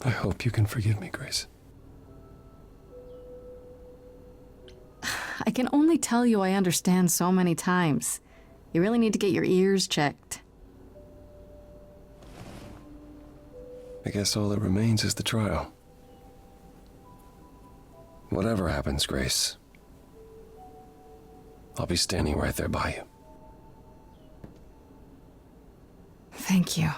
I hope you can forgive me, Grace. I can only tell you I understand so many times. You really need to get your ears checked. I guess all that remains is the trial. Whatever happens, Grace, I'll be standing right there by you. Thank you.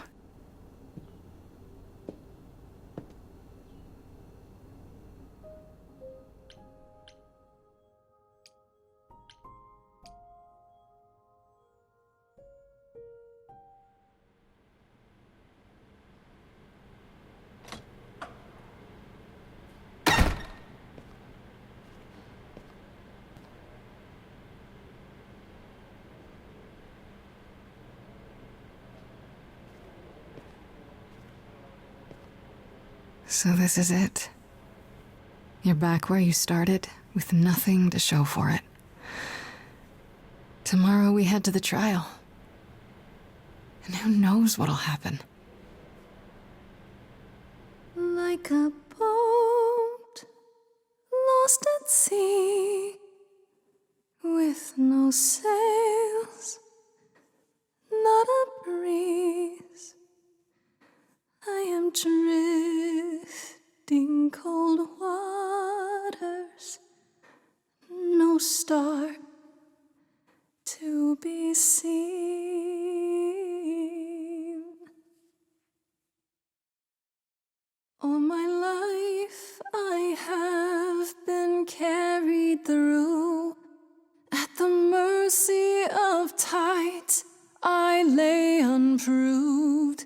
So this is it. You're back where you started, with nothing to show for it. Tomorrow we head to the trial. And who knows what'll happen. Like a boat lost at sea, with no sails, not a breeze. I am drifting cold waters, no star to be seen. All my life I have been carried through, at the mercy of tides I lay unproved.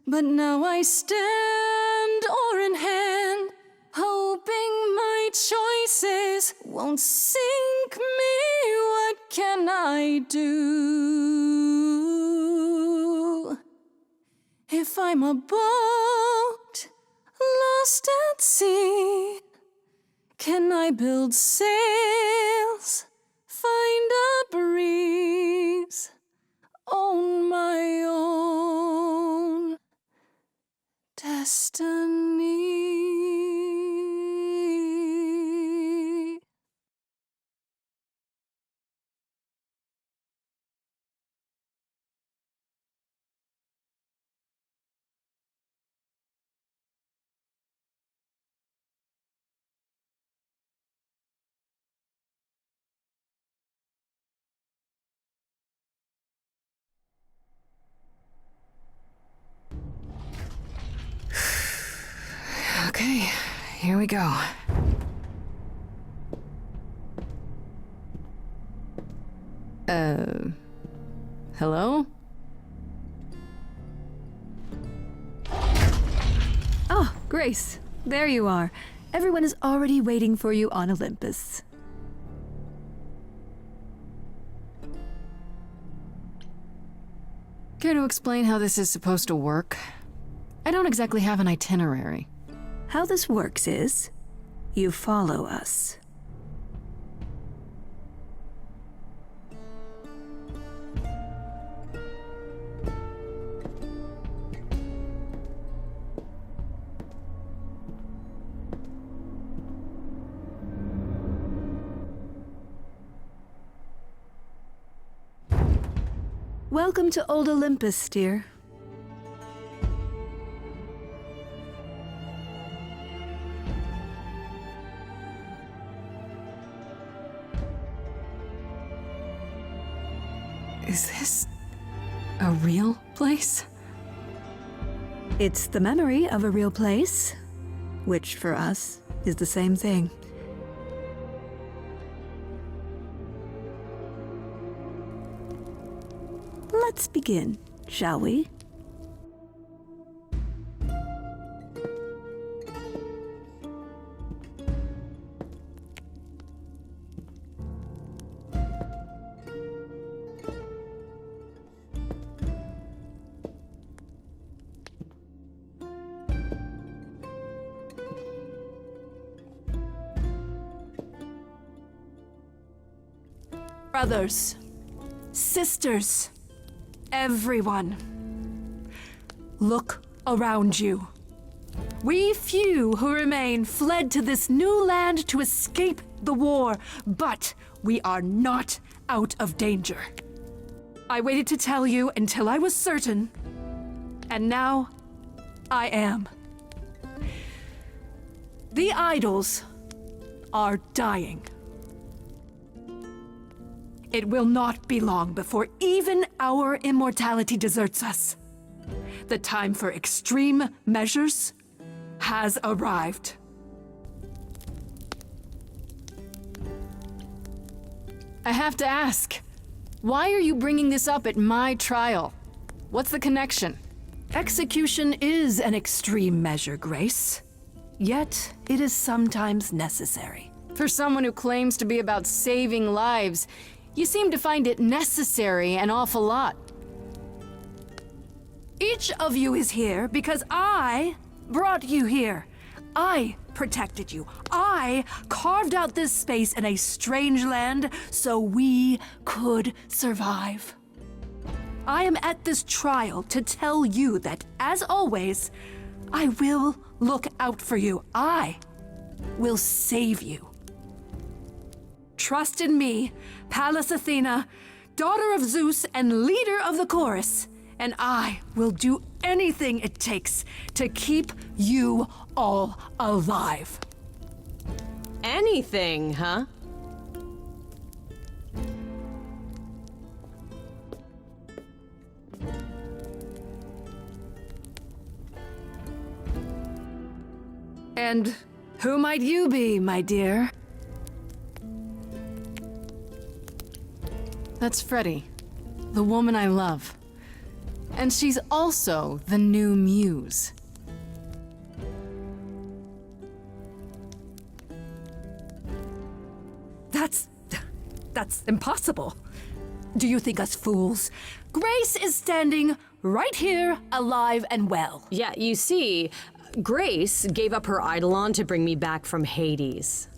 But now I stand oar in hand, hoping my choices won't sink me. What can I do? If I'm a boat lost at sea, can I build sails, find a breeze, own my own destiny? Okay, here we go. Hello? Oh, Grace, there you are. Everyone is already waiting for you on Olympus. Care to explain how this is supposed to work? I don't exactly have an itinerary. How this works is, you follow us. Welcome to Old Olympus, dear. Is this a real place? It's the memory of a real place, which for us is the same thing. Let's begin, shall we? Brothers, sisters, everyone, look around you. We few who remain fled to this new land to escape the war, but we are not out of danger. I waited to tell you until I was certain, and now I am. The idols are dying. It will not be long before even our immortality deserts us. The time for extreme measures has arrived. I have to ask, why are you bringing this up at my trial? What's the connection? Execution is an extreme measure, Grace. Yet, it is sometimes necessary. For someone who claims to be about saving lives, you seem to find it necessary an awful lot. Each of you is here because I brought you here. I protected you. I carved out this space in a strange land so we could survive. I am at this trial to tell you that, as always, I will look out for you. I will save you. Trust in me, Pallas Athena, daughter of Zeus and leader of the chorus, and I will do anything it takes to keep you all alive. Anything, huh? And who might you be, my dear? That's Freddie, the woman I love. And she's also the new muse. That's impossible. Do you think us fools? Grace is standing right here, alive and well. Yeah, you see, Grace gave up her eidolon to bring me back from Hades.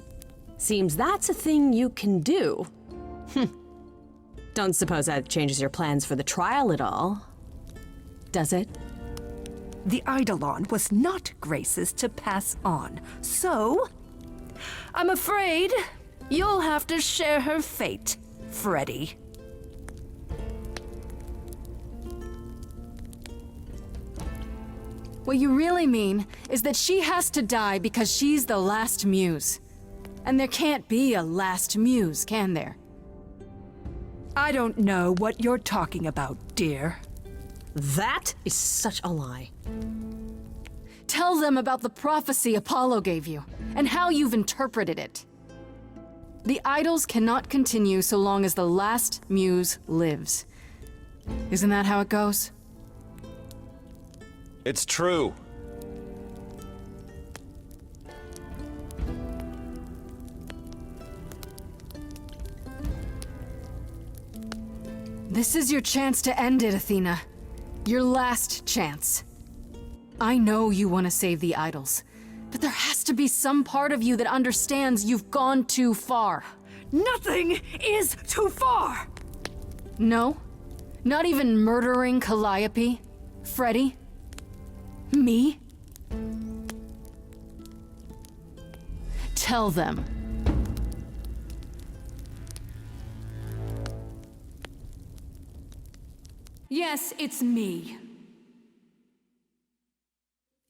Seems that's a thing you can do. Don't suppose that changes your plans for the trial at all, does it? The eidolon was not Grace's to pass on, so I'm afraid you'll have to share her fate, Freddie. What you really mean is that she has to die because she's the last muse. And there can't be a last muse, can there? I don't know what you're talking about, dear. That is such a lie. Tell them about the prophecy Apollo gave you, and how you've interpreted it. The idols cannot continue so long as the last muse lives. Isn't that how it goes? It's true. This is your chance to end it, Athena. Your last chance. I know you want to save the idols, but there has to be some part of you that understands you've gone too far. Nothing is too far! No? Not even murdering Calliope? Freddie? Me? Tell them. Yes, it's me.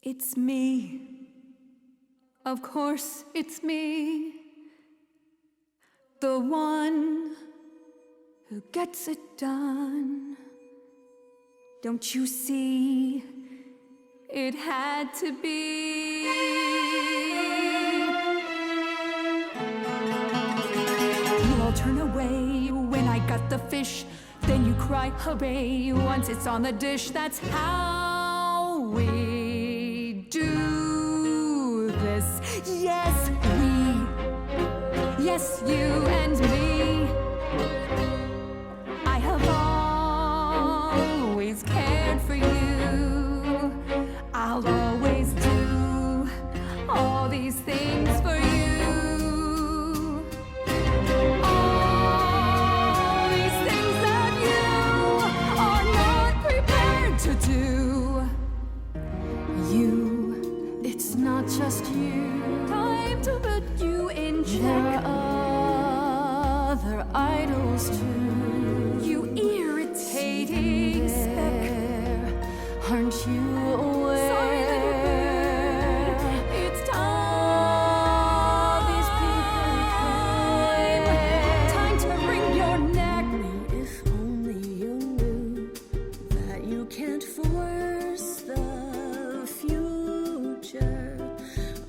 It's me. Of course, it's me. The one who gets it done. Don't you see? It had to be. You all turn away when I got the fish. Then you cry, hooray, once it's on the dish. That's how we do this. Yes, we. Yes, you and me. I have always cared for you. I'll always do all these things for you. All these things that you are not prepared to do. You close to. You irritating speck. Aren't you aware? Sorry, little bird. It's time. These people came. Time to wring your neck. If only you knew that you can't force the future.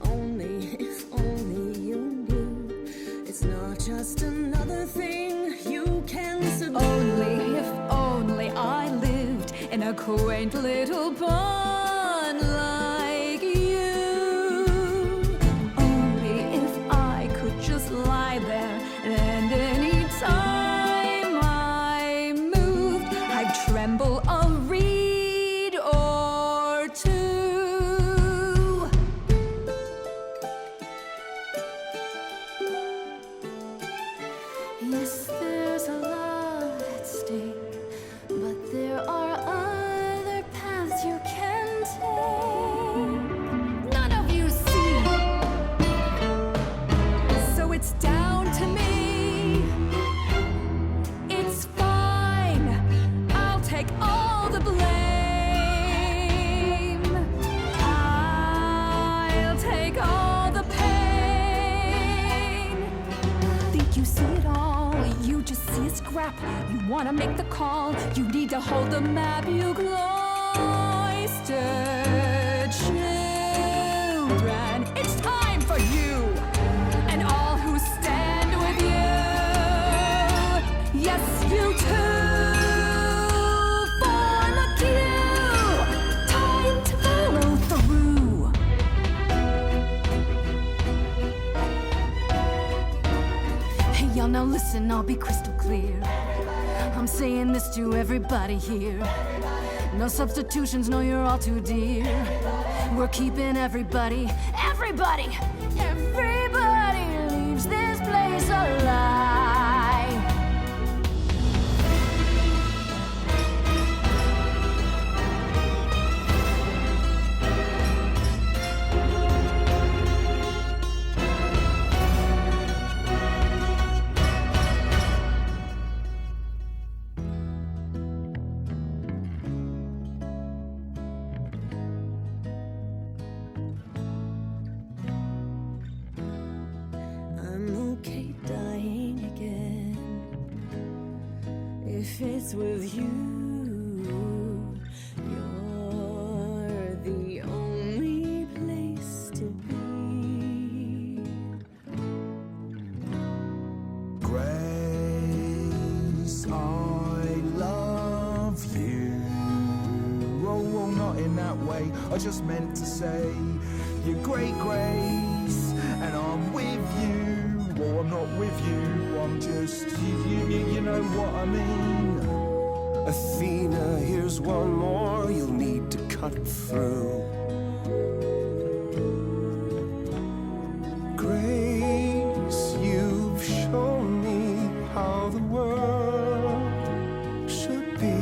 Only if only you knew it's not just another thing you can subdue. Only if only I lived in a quaint little pond like you. Only if I could just lie there, and any time I moved, I'd tremble a reed or two. Yes, there's a lot at stake, but there are other paths you can take. None of you see. So it's down to me. It's fine. I'll take all the blame. I'll take all the pain. Think you see it all, you just see a scrap. You wanna make the call, you need to hold the map. You cloistered children, it's time for you and all who stand with you. Yes, you too. Form a queue. Time to follow through. Hey, y'all, now listen, I'll be crystal clear. I'm saying this to everybody here. No substitutions, no, you're all too dear. We're keeping everybody leaves this place alive. I'm okay dying again if it's with you. You're the only place to be. Grace, I love you. Oh, not in that way. I just meant to say you're great, Grace, and I'm with you. Or I'm not with you. I'm just you know what I mean. Athena, here's one more you'll need to cut through. Grace, you've shown me how the world should be.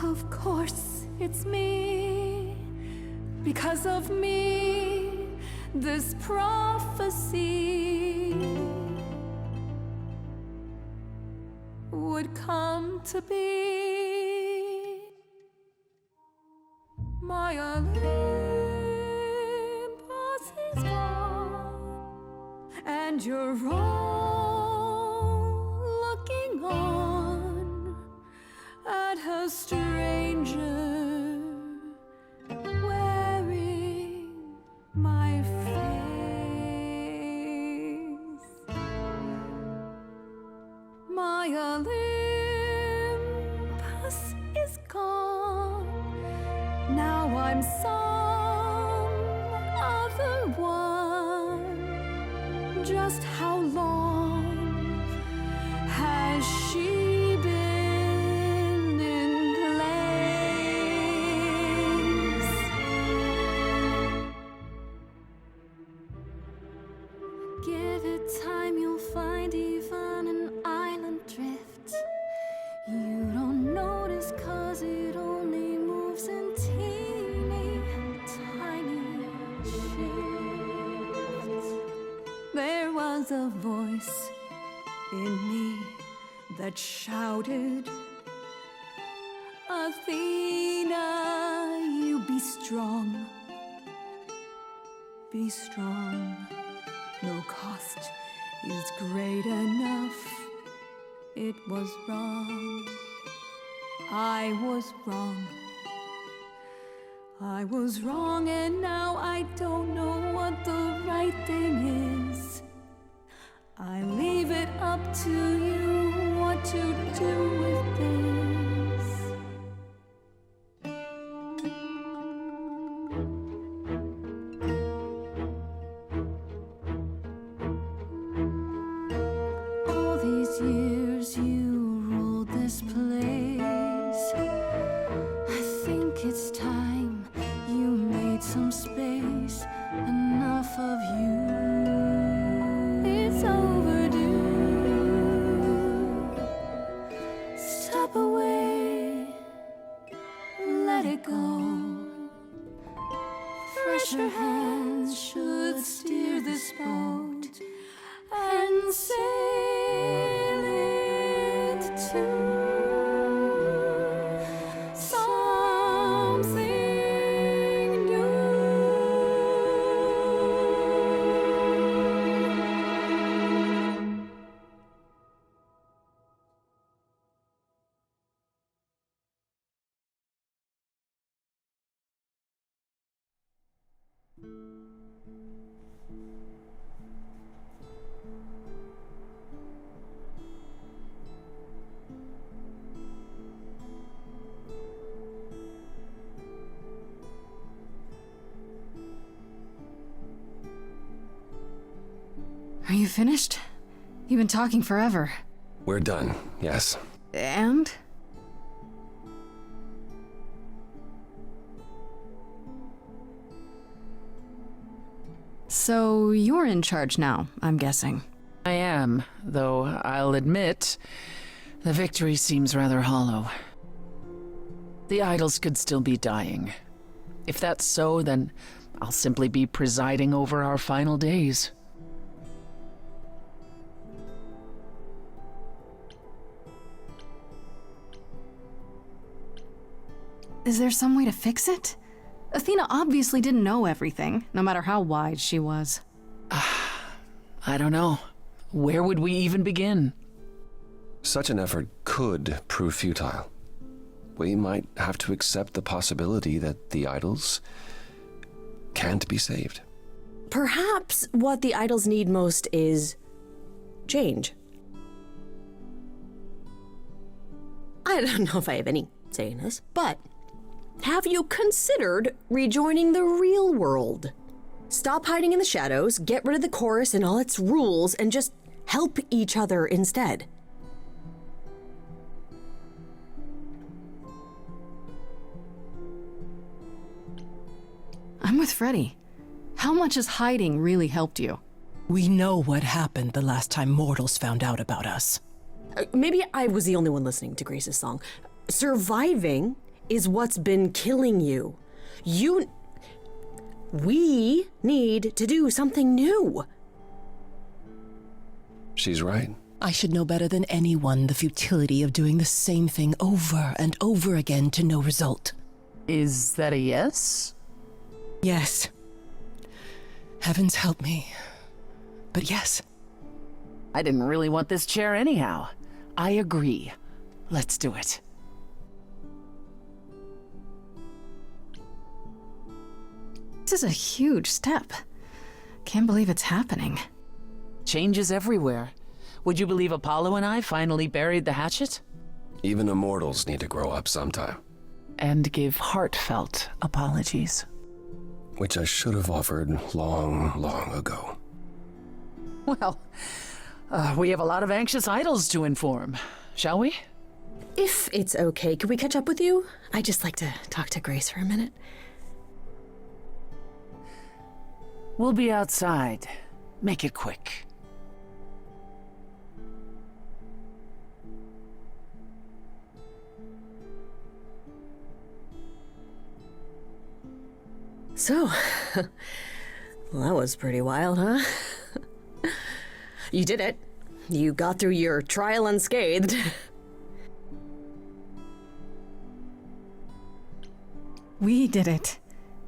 Of course, it's me. Because of me, this prophecy would come to be. My Olympus is gone, and you're all looking on at a stranger wearing my face. My Olympus is gone. Now I'm some other one. Just how long has she been in place? time you'll find even an island drift. You don't notice 'cause it only moves in teeny tiny shifts. There was a voice in me that shouted, Athena, you be strong. Be strong. No cost is great enough. It was wrong. I was wrong. I was wrong, and now I don't know what the right thing is. I leave it up to you what to do with this. All these years you ruled this place. I think it's time you made some space. Enough of you. It's overdue. Step away. Let it go. Fresher hands should steer this boat and sail it to something new. Are you finished? You've been talking forever. We're done, yes. And? So you're in charge now, I'm guessing. I am, though I'll admit, the victory seems rather hollow. The idols could still be dying. If that's so, then I'll simply be presiding over our final days. Is there some way to fix it? Athena obviously didn't know everything, no matter how wise she was. I don't know. Where would we even begin? Such an effort could prove futile. We might have to accept the possibility that the idols can't be saved. Perhaps what the idols need most is change. I don't know if I have any say in this, but have you considered rejoining the real world? Stop hiding in the shadows, get rid of the chorus and all its rules, and just help each other instead. I'm with Freddy. How much has hiding really helped you? We know what happened the last time mortals found out about us. Maybe I was the only one listening to Grace's song. Surviving is what's been killing you. We need to do something new. She's right. I should know better than anyone the futility of doing the same thing over and over again to no result. Is that a yes? Yes. Heavens help me. But yes. I didn't really want this chair anyhow. I agree. Let's do it. This is a huge step. Can't believe it's happening. Changes everywhere. Would you believe Apollo and I finally buried the hatchet? Even immortals need to grow up sometime. And give heartfelt apologies. Which I should have offered long, long ago. Well, we have a lot of anxious idols to inform, shall we? If it's okay, could we catch up with you? I'd just like to talk to Grace for a minute. We'll be outside. Make it quick. So, well, that was pretty wild, huh? You did it. You got through your trial unscathed. We did it.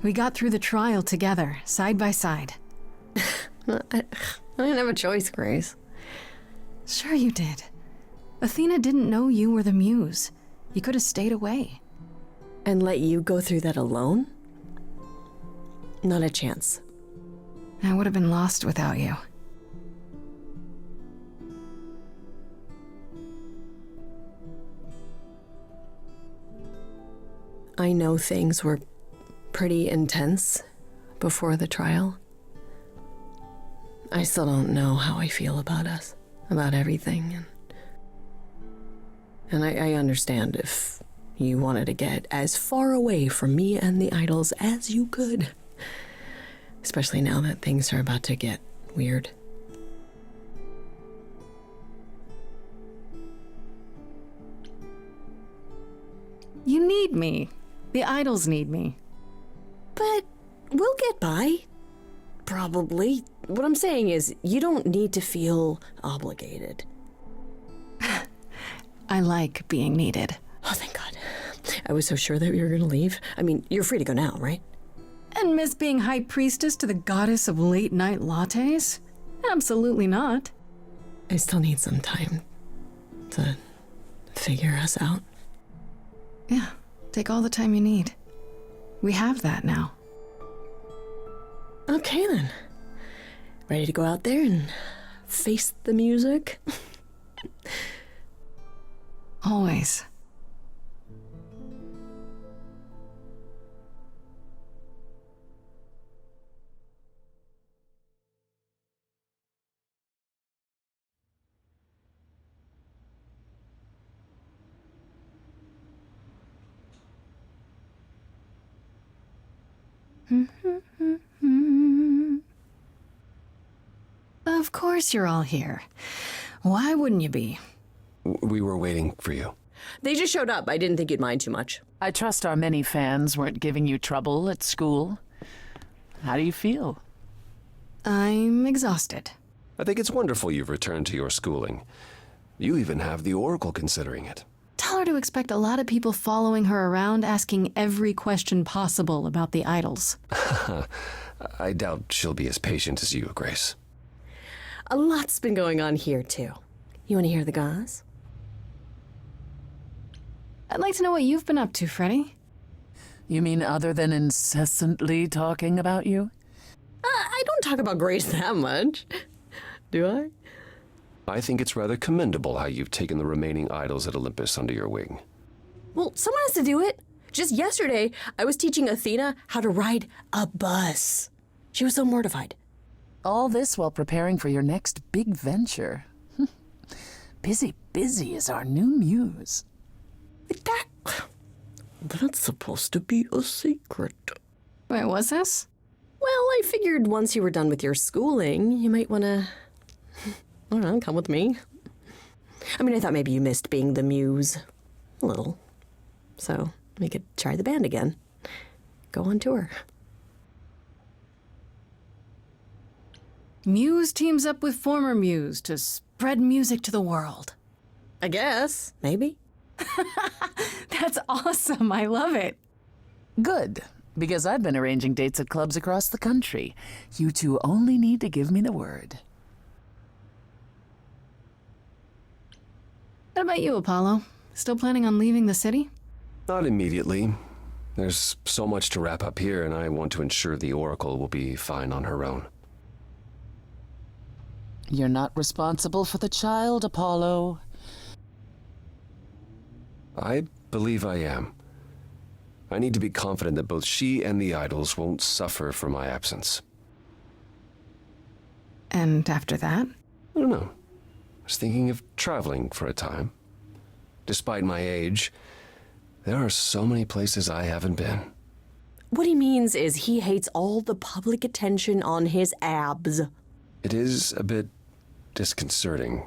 We got through the trial together, side by side. I didn't have a choice, Grace. Sure you did. Athena didn't know you were the Muse. You could have stayed away. And let you go through that alone? Not a chance. I would have been lost without you. I know things were pretty intense before the trial. I still don't know how I feel about us, about everything. And I understand if you wanted to get as far away from me and the idols as you could. Especially now that things are about to get weird. You need me. The idols need me. But we'll get by. Probably. What I'm saying is, you don't need to feel obligated. I like being needed. Oh, thank God. I was so sure that you were going to leave. I mean, you're free to go now, right? And miss being high priestess to the goddess of late night lattes? Absolutely not. I still need some time to figure us out. Yeah, take all the time you need. We have that now. Okay, then. Ready to go out there and face the music? Always. Of course you're all here. Why wouldn't you be? We were waiting for you. They just showed up. I didn't think you'd mind too much. I trust our many fans weren't giving you trouble at school. How do you feel? I'm exhausted. I think it's wonderful you've returned to your schooling. You even have the Oracle considering it. Tell her to expect a lot of people following her around asking every question possible about the idols. I doubt she'll be as patient as you, Grace. A lot's been going on here, too. You want to hear the gauze? I'd like to know what you've been up to, Freddie. You mean other than incessantly talking about you? I don't talk about Grace that much. Do I? I think it's rather commendable how you've taken the remaining idols at Olympus under your wing. Well, someone has to do it. Just yesterday, I was teaching Athena how to ride a bus. She was so mortified. All this while preparing for your next big venture. Busy is our new muse. That's supposed to be a secret. Wait, what's this? Well, I figured once you were done with your schooling, you might want to, I don't know, come with me. I mean, I thought maybe you missed being the muse. A little. So we could try the band again. Go on tour. Muse teams up with former Muse to spread music to the world. I guess. Maybe. That's awesome. I love it. Good, because I've been arranging dates at clubs across the country. You two only need to give me the word. What about you, Apollo? Still planning on leaving the city? Not immediately. There's so much to wrap up here, and I want to ensure the Oracle will be fine on her own. You're not responsible for the child, Apollo. I believe I am. I need to be confident that both she and the idols won't suffer for my absence. And after that? I don't know. I was thinking of traveling for a time. Despite my age, there are so many places I haven't been. What he means is he hates all the public attention on his abs. It is a bit disconcerting.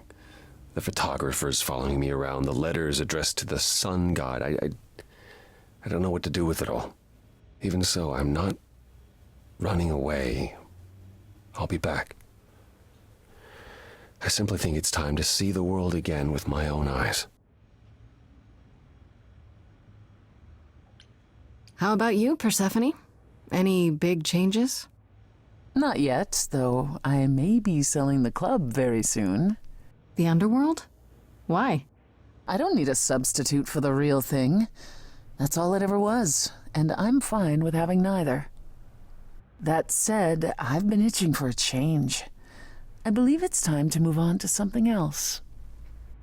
The photographers following me around, the letters addressed to the sun god. I don't know what to do with it all. Even so, I'm not running away. I'll be back. I simply think it's time to see the world again with my own eyes. How about you, Persephone? Any big changes? Not yet, though I may be selling the club very soon. The underworld? Why? I don't need a substitute for the real thing. That's all it ever was, and I'm fine with having neither. That said, I've been itching for a change. I believe it's time to move on to something else.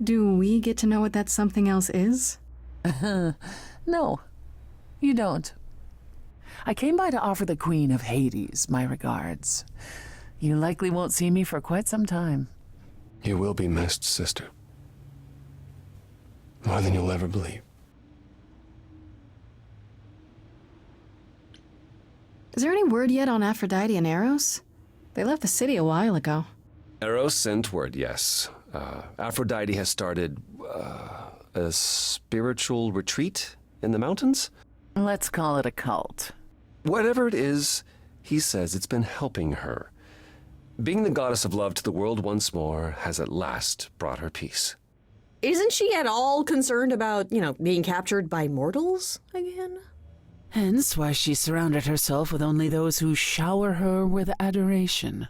Do we get to know what that something else is? No, you don't. I came by to offer the Queen of Hades my regards. You likely won't see me for quite some time. You will be missed, sister. More than you'll ever believe. Is there any word yet on Aphrodite and Eros? They left the city a while ago. Eros sent word, yes. Aphrodite has started a spiritual retreat in the mountains? Let's call it a cult. Whatever it is, he says it's been helping her. Being the goddess of love to the world once more has at last brought her peace. Isn't she at all concerned about, being captured by mortals again? Hence why she surrounded herself with only those who shower her with adoration.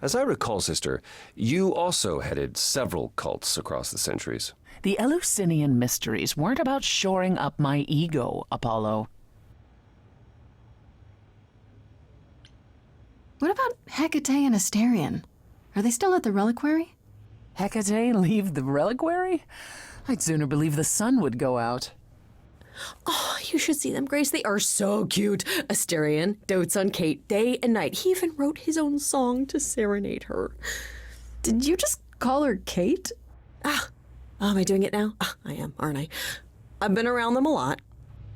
As I recall, sister, you also headed several cults across the centuries. The Eleusinian mysteries weren't about shoring up my ego, Apollo. What about Hecate and Asterion? Are they still at the reliquary? Hecate leave the reliquary? I'd sooner believe the sun would go out. Oh, you should see them, Grace. They are so cute. Asterion dotes on Kate day and night. He even wrote his own song to serenade her. Did you just call her Kate? Am I doing it now? I am, aren't I? I've been around them a lot.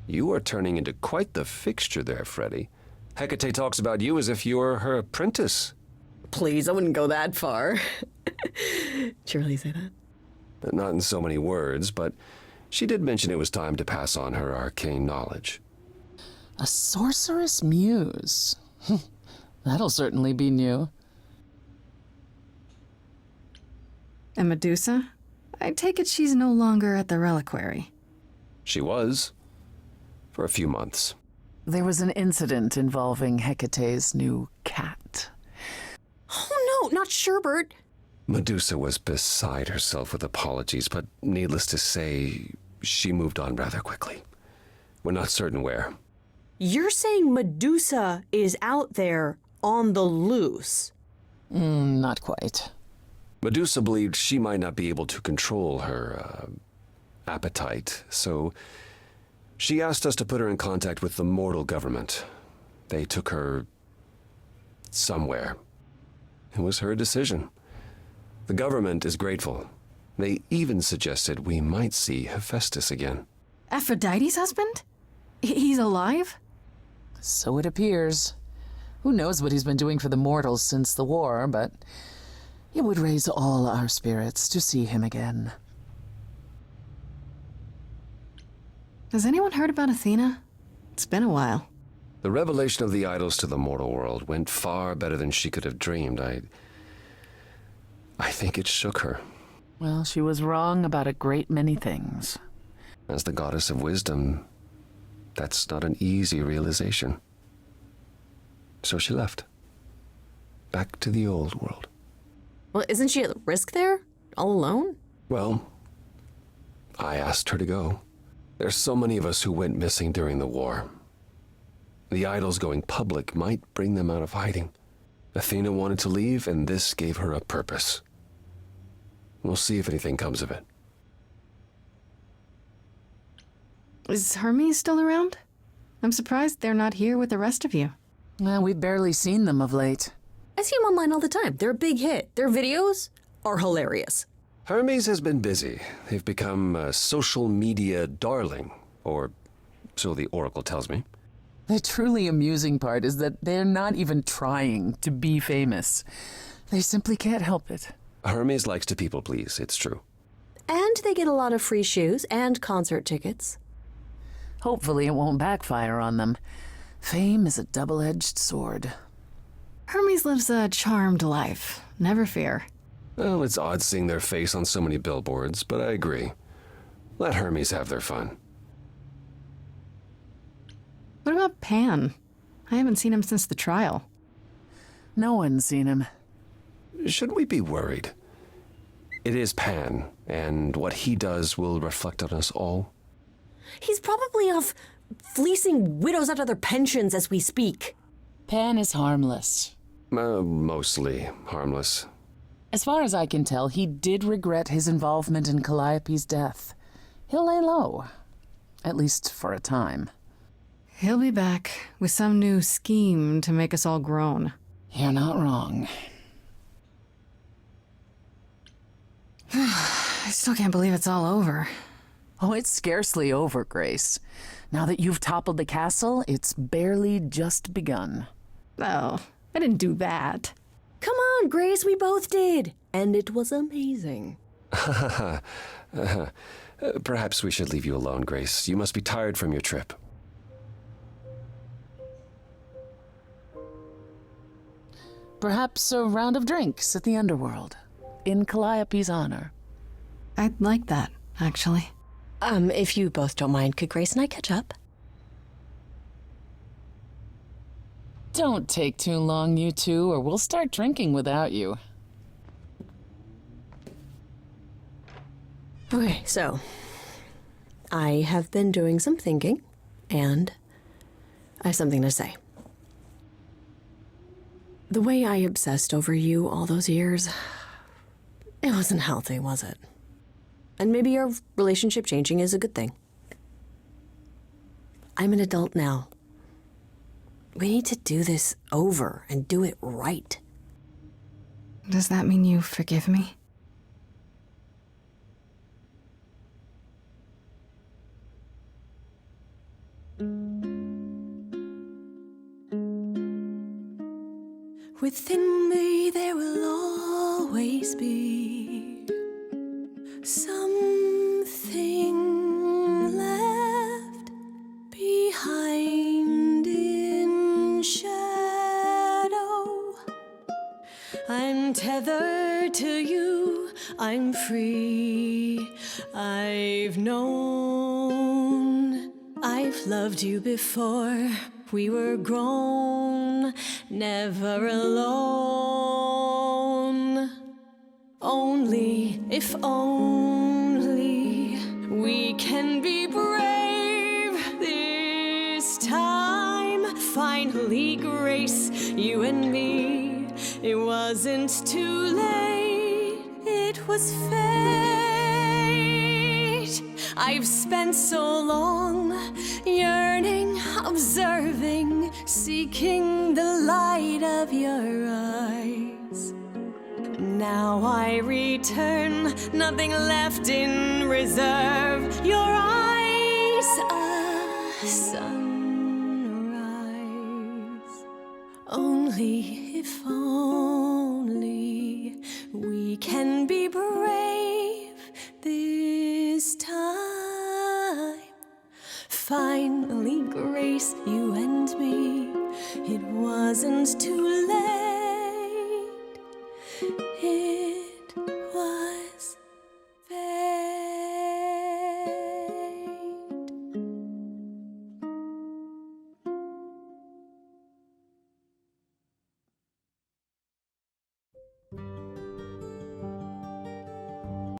You are turning into quite the fixture there, Freddie. Hecate talks about you as if you were her apprentice. Please, I wouldn't go that far. Did you really say that? Not in so many words, but she did mention it was time to pass on her arcane knowledge. A sorceress muse. That'll certainly be new. And Medusa? I take it she's no longer at the reliquary. She was. For a few months. There was an incident involving Hecate's new cat. Oh no, not Sherbert. Medusa was beside herself with apologies, but needless to say, she moved on rather quickly. We're not certain where. You're saying Medusa is out there on the loose? Not quite. Medusa believed she might not be able to control her appetite, so she asked us to put her in contact with the mortal government. They took her somewhere. It was her decision. The government is grateful. They even suggested we might see Hephaestus again. Aphrodite's husband? He's alive? So it appears. Who knows what he's been doing for the mortals since the war, but it would raise all our spirits to see him again. Has anyone heard about Athena? It's been a while. The revelation of the idols to the mortal world went far better than she could have dreamed. I think it shook her. Well, she was wrong about a great many things. As the goddess of wisdom, that's not an easy realization. So she left. Back to the old world. Well, isn't she at risk there? All alone? Well, I asked her to go. There's so many of us who went missing during the war. The idols going public might bring them out of hiding. Athena wanted to leave, and this gave her a purpose. We'll see if anything comes of it. Is Hermes still around? I'm surprised they're not here with the rest of you. We've barely seen them of late. I see them online all the time. They're a big hit. Their videos are hilarious. Hermes has been busy. They've become a social media darling, or so the Oracle tells me. The truly amusing part is that they're not even trying to be famous. They simply can't help it. Hermes likes to people please, it's true. And they get a lot of free shoes and concert tickets. Hopefully it won't backfire on them. Fame is a double-edged sword. Hermes lives a charmed life. Never fear. Well, it's odd seeing their face on so many billboards, but I agree. Let Hermes have their fun. What about Pan? I haven't seen him since the trial. No one's seen him. Should we be worried? It is Pan, and what he does will reflect on us all. He's probably off fleecing widows out of their pensions as we speak. Pan is harmless. Mostly harmless. As far as I can tell, he did regret his involvement in Calliope's death. He'll lay low. At least for a time. He'll be back with some new scheme to make us all groan. You're not wrong. I still can't believe it's all over. Oh, it's scarcely over, Grace. Now that you've toppled the castle, it's barely just begun. Oh, I didn't do that. Come on, Grace, we both did. And it was amazing. Perhaps we should leave you alone, Grace. You must be tired from your trip. Perhaps a round of drinks at the underworld, in Calliope's honor. I'd like that, actually. If you both don't mind, could Grace and I catch up? Don't take too long, you two, or we'll start drinking without you. Okay, so I have been doing some thinking, and I have something to say. The way I obsessed over you all those years, it wasn't healthy, was it? And maybe our relationship changing is a good thing. I'm an adult now. We need to do this over and do it right. Does that mean you forgive me? Within me there will always be something left behind in shadow. I'm tethered to you, I'm free. I've known, I've loved you before. We were grown, never alone. Only, if only, we can be brave this time. Finally, Grace, you and me. It wasn't too late, it was fate. I've spent so long yearning, observing, seeking the light of your eyes. Now I return, nothing left in reserve. Your eyes, a sunrise. Only, if only, we can be brave this time. Finally, Grace, you and me. It wasn't too late.